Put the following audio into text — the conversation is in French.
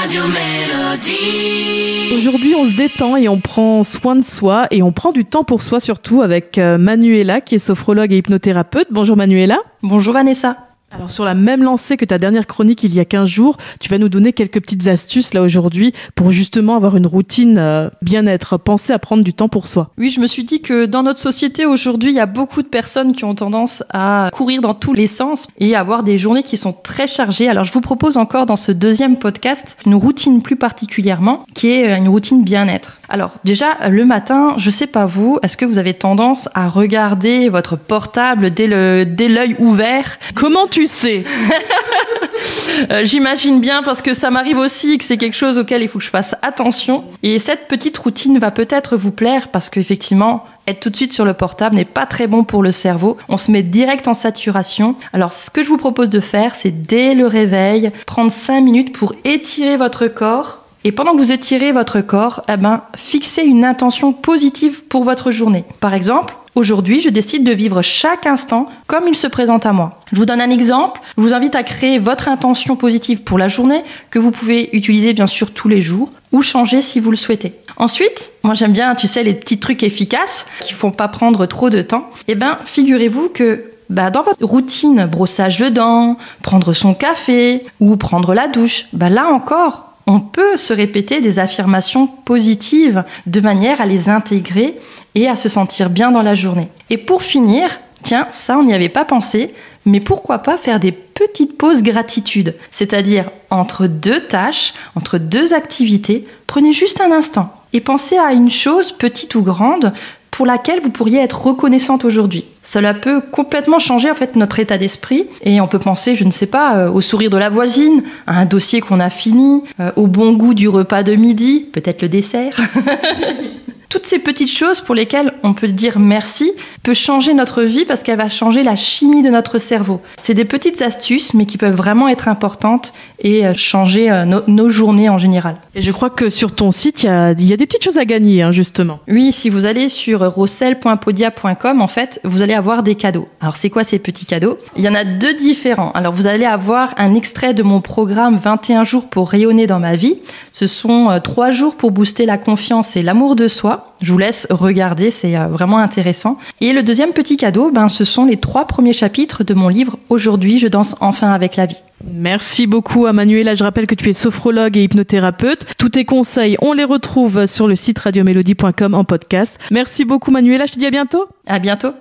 Radio Mélodie. Aujourd'hui, on se détend et on prend soin de soi et on prend du temps pour soi surtout avec Manuela qui est sophrologue et hypnothérapeute. Bonjour Manuela. Bonjour Vanessa. Alors sur la même lancée que ta dernière chronique il y a 15 jours, tu vas nous donner quelques petites astuces là aujourd'hui pour justement avoir une routine bien-être, penser à prendre du temps pour soi. Oui, je me suis dit que dans notre société aujourd'hui, il y a beaucoup de personnes qui ont tendance à courir dans tous les sens et avoir des journées qui sont très chargées. Alors je vous propose encore dans ce deuxième podcast une routine plus particulièrement qui est une routine bien-être. Alors déjà, le matin, je sais pas vous, est-ce que vous avez tendance à regarder votre portable dès l'œil ouvert ? Comment tu sais ? J'imagine bien parce que ça m'arrive aussi que c'est quelque chose auquel il faut que je fasse attention. Et cette petite routine va peut-être vous plaire parce qu'effectivement, être tout de suite sur le portable n'est pas très bon pour le cerveau. On se met direct en saturation. Alors ce que je vous propose de faire, c'est dès le réveil, prendre 5 minutes pour étirer votre corps. Et pendant que vous étirez votre corps, fixez une intention positive pour votre journée. Par exemple, aujourd'hui, je décide de vivre chaque instant comme il se présente à moi. Je vous donne un exemple. Je vous invite à créer votre intention positive pour la journée que vous pouvez utiliser bien sûr tous les jours ou changer si vous le souhaitez. Ensuite, moi j'aime bien, les petits trucs efficaces qui font pas prendre trop de temps. Figurez-vous que dans votre routine, brossage de dents, prendre son café ou prendre la douche, là encore, on peut se répéter des affirmations positives de manière à les intégrer et à se sentir bien dans la journée. Et pour finir, tiens, ça on n'y avait pas pensé, mais pourquoi pas faire des petites pauses gratitude, c'est-à-dire entre deux tâches, entre deux activités, prenez juste un instant et pensez à une chose, petite ou grande, pour laquelle vous pourriez être reconnaissante aujourd'hui. Cela peut complètement changer notre état d'esprit et on peut penser, au sourire de la voisine, à un dossier qu'on a fini, au bon goût du repas de midi, peut-être le dessert. Toutes ces petites choses pour lesquelles on peut dire merci peut changer notre vie parce qu'elle va changer la chimie de notre cerveau. C'est des petites astuces mais qui peuvent vraiment être importantes et changer nos journées en général. Et je crois que sur ton site, il y a des petites choses à gagner, justement. Oui, si vous allez sur rossel.podia.com, vous allez avoir des cadeaux. Alors, c'est quoi ces petits cadeaux ? Il y en a 2 différents. Alors, vous allez avoir un extrait de mon programme 21 jours pour rayonner dans ma vie. Ce sont 3 jours pour booster la confiance et l'amour de soi. Je vous laisse regarder, c'est vraiment intéressant. Et le deuxième petit cadeau, ce sont les 3 premiers chapitres de mon livre « Aujourd'hui, je danse enfin avec la vie ». Merci beaucoup à Manuela. Je rappelle que tu es sophrologue et hypnothérapeute. Tous tes conseils, on les retrouve sur le site radiomélodie.com en podcast. Merci beaucoup Manuela, je te dis à bientôt. À bientôt.